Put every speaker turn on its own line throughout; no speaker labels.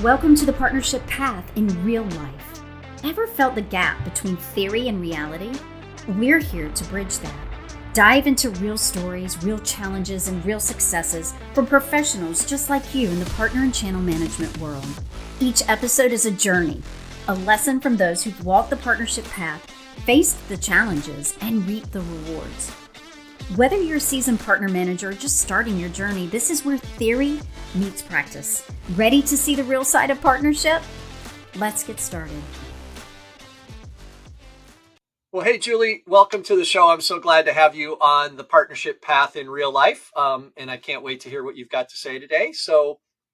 Welcome to the partnership path in real life. Ever felt the gap between theory and reality? We're here to bridge that. Dive into real stories, real challenges, and real successes from professionals just like you in the partner and channel management world. Each episode is a journey, a lesson from those who've walked the partnership path, faced the challenges, and reaped the rewards. Whether you're a seasoned partner manager or just starting your journey, this is where theory meets practice. Ready to see the real side of partnership? Let's get started.
Well, hey, Julie, welcome to the show. I'm so glad to have you on the partnership path in real life. And I can't wait to hear what you've got to say today.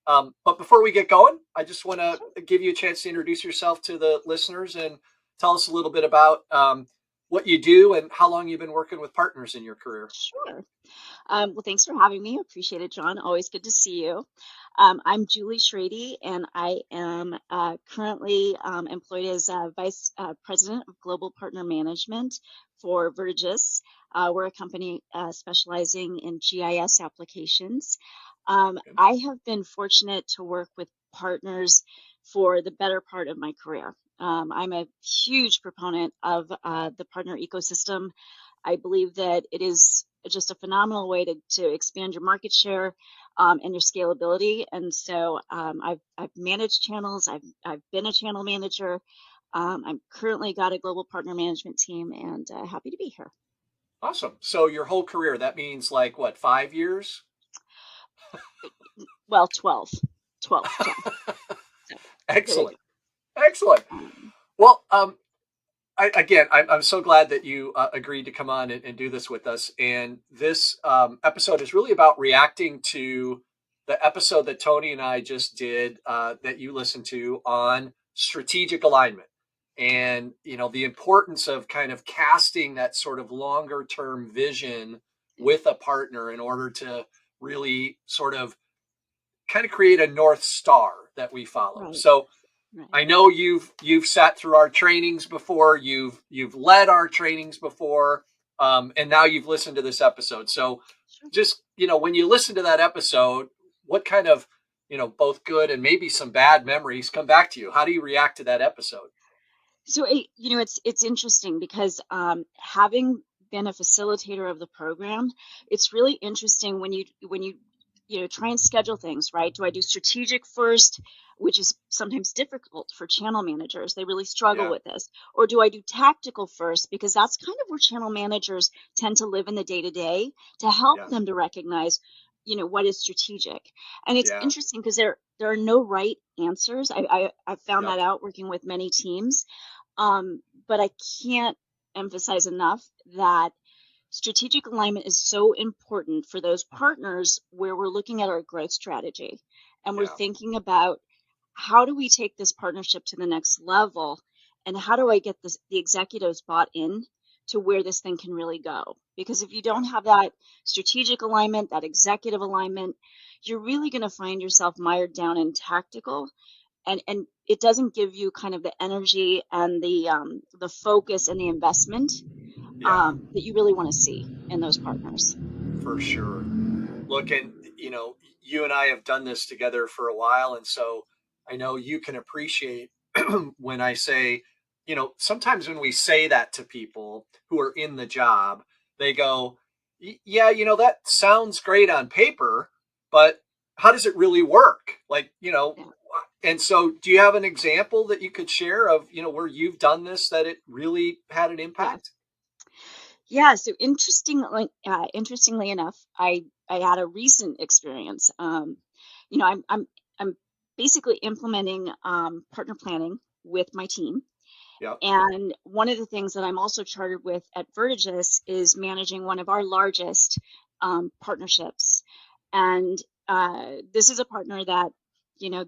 But before we get going, I just want to give you a chance to introduce yourself to the listeners and tell us a little bit about what you do and how long you've been working with partners in your career.
Sure. Well, thanks for having me. Appreciate it, John. Always good to see you. I'm Julie Schrady, and I am currently employed as Vice President of Global Partner Management for VertiGIS. We're a company specializing in GIS applications. I have been fortunate to work with partners for the better part of my career. I'm a huge proponent of the partner ecosystem. I believe that it is just a phenomenal way to expand your market share and your scalability. And so I've managed channels. I've been a channel manager. I'm currently got a global partner management team, and happy to be here.
Awesome. So your whole career, that means like what, 5 years?
Well, 12, John. So,
Excellent. Excellent. Well, I'm so glad that you agreed to come on and do this with us. And this episode is really about reacting to the episode that Tony and I just did that you listened to on strategic alignment and, the importance of kind of casting that sort of longer term vision with a partner in order to really sort of kind of create a North Star that we follow.
Right.
So,
Right.
I know you've sat through our trainings before, you've led our trainings before, and now you've listened to this episode. So
Sure.
just, when you listen to that episode, what kind of, both good and maybe some bad memories come back to you? How do you react to that episode?
So it's interesting because having been a facilitator of the program, it's really interesting when you try and schedule things, right? Do I do strategic first, which is sometimes difficult for channel managers. They really struggle
Yeah.
with this. Or do I do tactical first? Because that's kind of where channel managers tend to live in the day to day to help
Yes.
them to recognize, what is strategic. And it's
Yeah.
interesting because there are no right answers. I've found
Yep.
that out working with many teams. But I can't emphasize enough that strategic alignment is so important for those partners where we're looking at our growth strategy and we're
Yeah.
thinking about how do we take this partnership to the next level and how do I get the executives bought in to where this thing can really go? Because if you don't have that strategic alignment, that executive alignment, you're really going to find yourself mired down in tactical and it doesn't give you kind of the energy and the focus and the investment
Yeah.
that you really want to see in those partners.
For sure. Look, and you and I have done this together for a while, and so I know you can appreciate when I say, sometimes when we say that to people who are in the job, they go, Yeah, that sounds great on paper, but how does it really work? Like,
Yeah.
and so do you have an example that you could share of, where you've done this that it really had an
Yeah.
impact?
Yeah. So interestingly enough, I had a recent experience. I'm basically implementing partner planning with my team.
Yep.
And one of the things that I'm also chartered with at VertiGIS is managing one of our largest partnerships. And this is a partner that,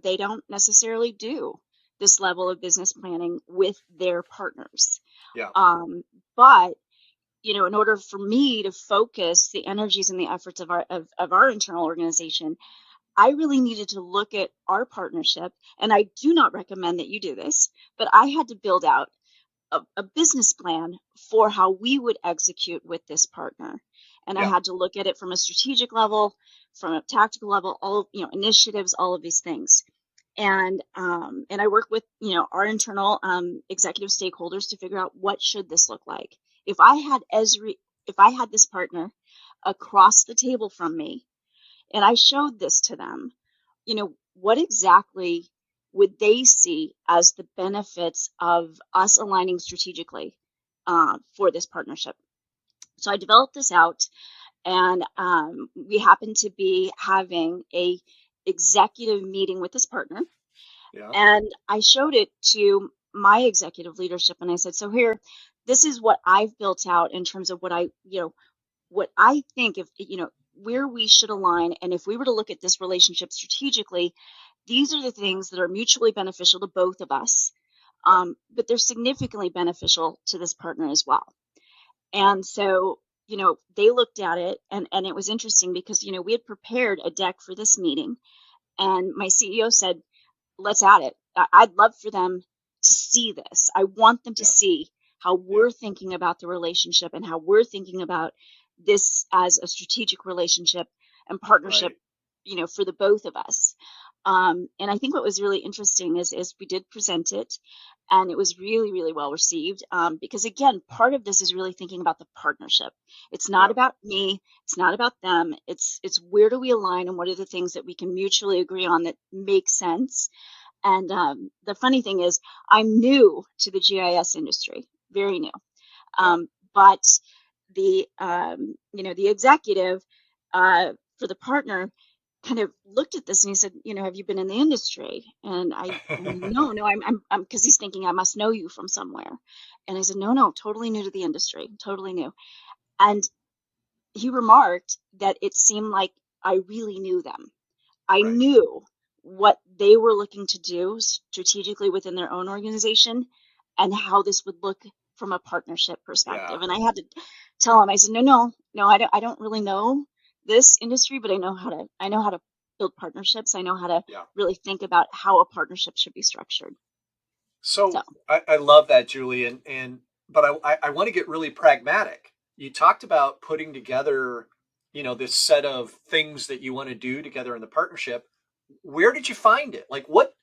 they don't necessarily do this level of business planning with their partners.
Yeah.
But in order for me to focus the energies and the efforts of our internal organization, I really needed to look at our partnership. And I do not recommend that you do this, but I had to build out a business plan for how we would execute with this partner. And I
Yeah.
had to look at it from a strategic level, from a tactical level, all initiatives, all of these things. And I work with, our internal executive stakeholders to figure out what should this look like. If I had this partner across the table from me and I showed this to them, what exactly would they see as the benefits of us aligning strategically for this partnership? So I developed this out, and we happened to be having a executive meeting with this partner,
Yeah.
and I showed it to my executive leadership, and I said, so here, this is what I've built out in terms of what I think, if where we should align, and if we were to look at this relationship strategically, these are the things that are mutually beneficial to both of us,
Yeah.
but they're significantly beneficial to this partner as well.
Yeah.
And so, they looked at it, and it was interesting because, we had prepared a deck for this meeting, and my CEO said, let's add it. I'd love for them to see this. I want them to
Yeah.
see how
Yeah.
we're thinking about the relationship and how we're thinking about this as a strategic relationship and partnership,
Right.
for the both of us. And I think what was really interesting is we did present it, and it was really, really well received, because, again, part of this is really thinking about the partnership. It's not
Yeah.
about me. It's not about them. It's where do we align, and what are the things that we can mutually agree on that make sense. And the funny thing is, I'm new to the GIS industry, very new.
Yeah.
But the executive for the partner kind of looked at this, and he said, have you been in the industry? And no, I'm, because he's thinking I must know you from somewhere. And I said, no, totally new to the industry, totally new. And he remarked that it seemed like I really knew them. I
Right.
knew what they were looking to do strategically within their own organization and how this would look from a partnership
Yeah.
perspective. And I had to tell him, I said, no, I don't really know this industry, but I know how to build partnerships. I know how to
Yeah.
really think about how a partnership should be structured. So
So I love that, Julie, but I want to get really pragmatic. You talked about putting together, this set of things that you want to do together in the partnership. Where did you find it? Like what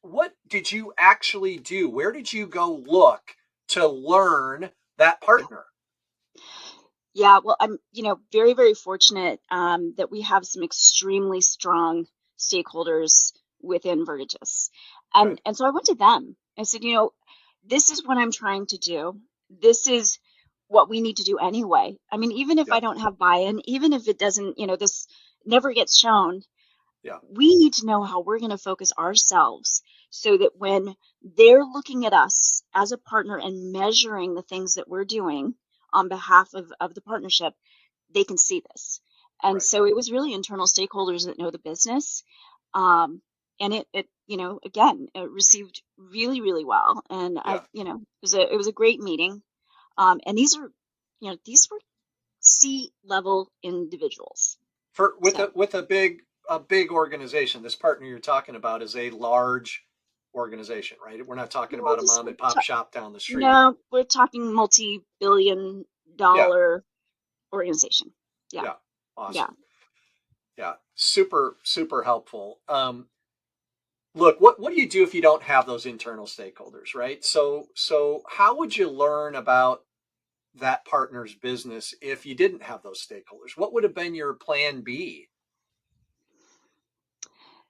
did you actually do? Where did you go look to learn that partner?
yeah, well, I'm, very, very fortunate that we have some extremely strong stakeholders within VertiGIS.
Good.
And so I went to them. I said, this is what I'm trying to do. This is what we need to do anyway. I mean, even if I
Yep.
don't have buy-in, even if it doesn't, this never gets shown,
Yeah.
we need to know how we're going to focus ourselves so that when they're looking at us as a partner and measuring the things that we're doing on behalf of the partnership, they can see this. And
Right.
so it was really internal stakeholders that know the business. And again, it received really, really well. And
Yeah.
it was a great meeting. And these were C-level individuals.
For
So
with a big organization, this partner you're talking about is a large organization, right? We're not talking
we're
about a
just
mom and pop shop down the street.
no, we're talking multi-billion
Yeah.
dollar organization. Yeah,
Yeah.
yeah.
Awesome. Yeah. Super, super helpful. Look, what do you do if you don't have those internal stakeholders, right? So how would you learn about that partner's business if you didn't have those stakeholders? What would have been your plan B?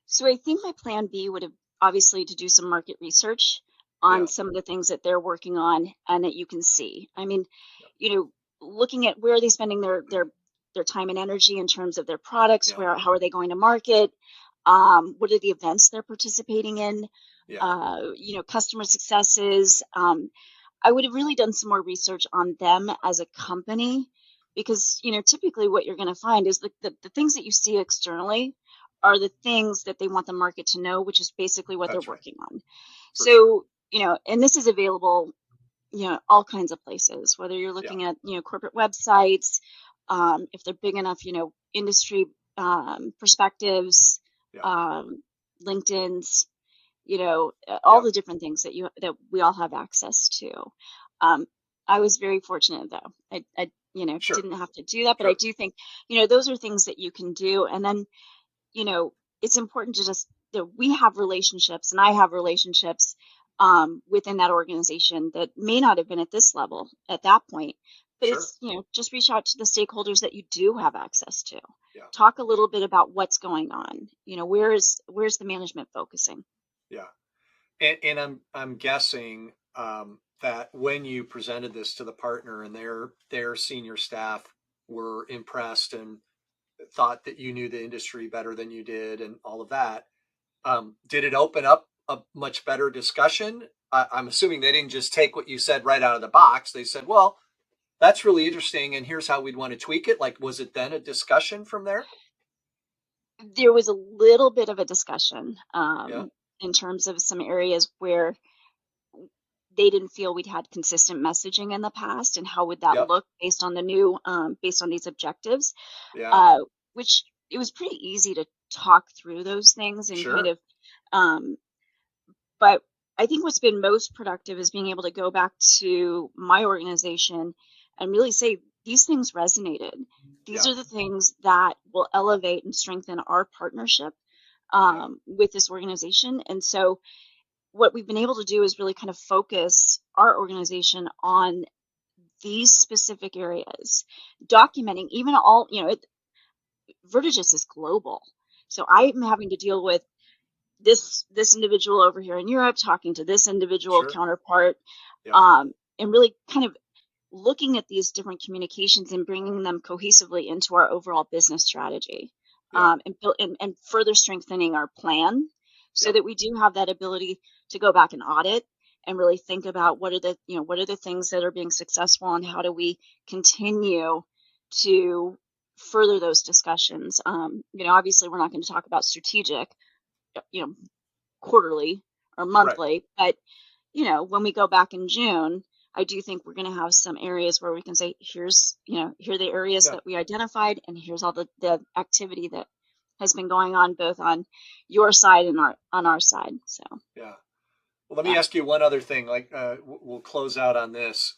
So I think my plan B would have obviously to do some market research on
Yeah.
some of the things that they're working on and that you can see. I mean,
Yeah.
looking at where are they spending their time and energy in terms of their products,
Yeah.
how are they going to market, what are the events they're participating in,
Yeah.
customer successes. I would have really done some more research on them as a company because, typically what you're going to find is the things that you see externally are the things that they want the market to know, which is basically what they're
That's right.
working on.
For sure.
So, and this is available, all kinds of places, whether you're
Yeah.
looking at, corporate websites, if they're big enough, industry perspectives,
Yeah.
LinkedIn's, all
Yeah.
the different things that we all have access to. Um, I was very fortunate though. I
Sure.
didn't have to do that, but I
Sure.
do think, those are things that you can do. And then, it's important to just we have relationships, and I have relationships within that organization that may not have been at this level at that point. But
Sure.
it's, just reach out to the stakeholders that you do have access to.
Yeah.
Talk a little bit about what's going on. Where's the management focusing?
Yeah. And I'm guessing that when you presented this to the partner and their senior staff were impressed and thought that you knew the industry better than you did and all of that, did it open up a much better discussion? I'm assuming they didn't just take what you said right out of the box. They said, well, that's really interesting, and here's how we'd want to tweak it. Like, was it then a discussion from there?
There was a little bit of a discussion
Yeah.
in terms of some areas where they didn't feel we'd had consistent messaging in the past, and how would that
Yep.
look based on based on these objectives,
Yeah.
which it was pretty easy to talk through those things and kind
Sure.
of, um, but I think what's been most productive is being able to go back to my organization and really say, these things resonated. These
Yeah.
are the things that will elevate and strengthen our partnership
Yeah.
with this organization. And so what we've been able to do is really kind of focus our organization on these specific areas, documenting even all, VertiGIS is global. So I'm having to deal with this individual over here in Europe talking to this individual
Sure.
counterpart,
Yeah.
and really kind of looking at these different communications and bringing them cohesively into our overall business strategy,
Yeah.
and further strengthening our plan so
Yep.
that we do have that ability to go back and audit and really think about what are the things that are being successful, and how do we continue to further those discussions. Obviously we're not going to talk about strategic, you know, quarterly or
Right.
monthly, but when we go back in June, I do think we're going to have some areas where we can say, here are the areas
Yeah.
that we identified, and here's all the activity that has been going on both on your side and on our side. So
Yeah. Well, let me
yeah,
ask you one other thing. Like, we'll close out on this.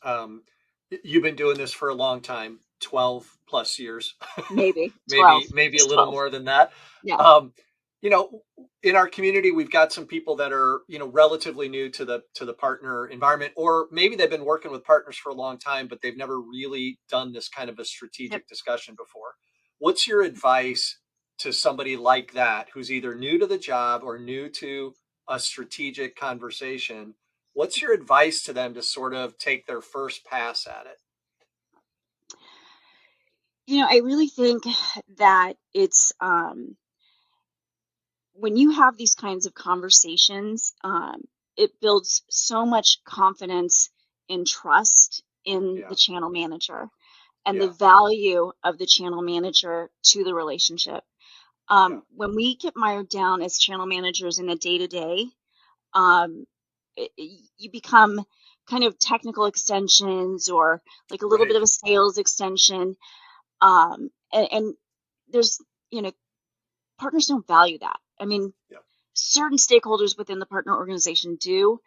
You've been doing this for a long time, 12 plus years,
maybe 12,
maybe a
just
little
12.
more than that.
Yeah.
Um, you know, in our community, we've got some people that are, relatively new to the partner environment, or maybe they've been working with partners for a long time, but they've never really done this kind of a
Yep.
strategic discussion before. What's your advice to somebody like that who's either new to the job or new to a strategic conversation? What's your advice to them to sort of take their first pass at it?
I really think that it's, when you have these kinds of conversations, it builds so much confidence and trust in
Yeah.
the channel manager and the
Yeah.
value of the channel manager to the relationship.
Yeah.
When we get mired down as channel managers in the day to day, um, you become kind of technical extensions, or like a little bit
Right.
of a sales extension. And there's, you know, partners don't value that. I mean,
Yeah.
certain stakeholders within the partner organization do,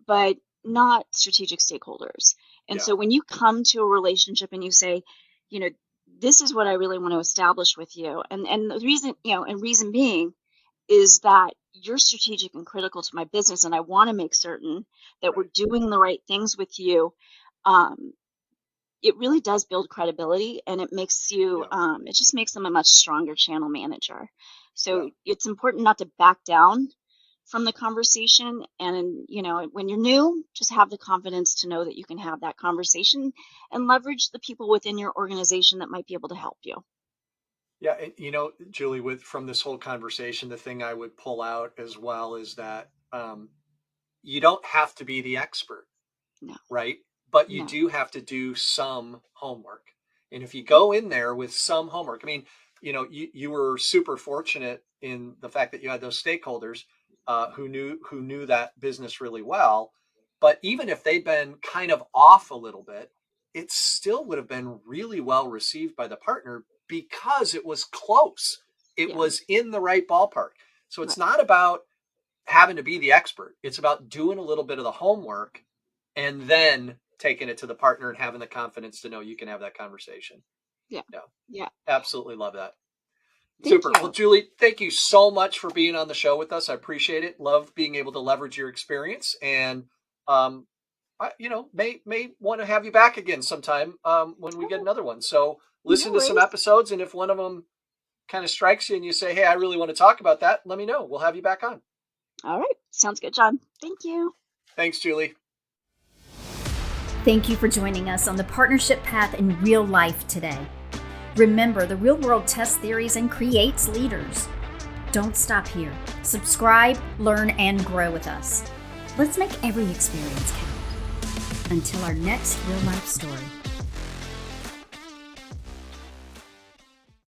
but not strategic stakeholders. And
Yeah.
so when you come to a relationship and you say, you know, this is what I really want to establish with you, and the reason, and reason being is that you're strategic and critical to my business, and I want to make certain that we're
Right.
doing the right things with you. Um, it really does build credibility, and it makes you,
Yeah.
it just makes them a much stronger channel manager.
Yeah.
So it's important not to back down from the conversation. And, when you're new, just have the confidence to know that you can have that conversation and leverage the people within your organization that might be able to help you.
Yeah. And, Julie, with from this whole conversation, the thing I would pull out as well is that you don't have to be the expert,
No,
right? But you
no.
do have to do some homework. And if you
Yep,
go in there with some homework, I mean, you were super fortunate in the fact that you had those stakeholders who knew that business really well. But even if they'd been kind of off a little bit, it still would have been really well received by the partner because it was close. It
yeah,
was in the right ballpark. So it's
right.
not about having to be the expert. It's about doing a little bit of the homework and then taking it to the partner and having the confidence to know you can have that conversation.
Yeah,
Yeah,
yeah.
absolutely love that.
Thank
Super.
you.
Well, Julie, thank you so much for being on the show with us. I appreciate it. Love being able to leverage your experience, and um, may want to have you back again sometime when we get
Oh,
another one. So
no
listen to some
worries.
episodes, and if one of them kind of strikes you and you say, "Hey, I really want to talk about that," let me know. We'll have you back on.
All right. Sounds good, John. Thank you.
Thanks, Julie.
Thank you for joining us on the partnership path in real life today. Remember, the real world tests theories and creates leaders. Don't stop here. Subscribe, learn, and grow with us. Let's make every experience count. Until our next real life story.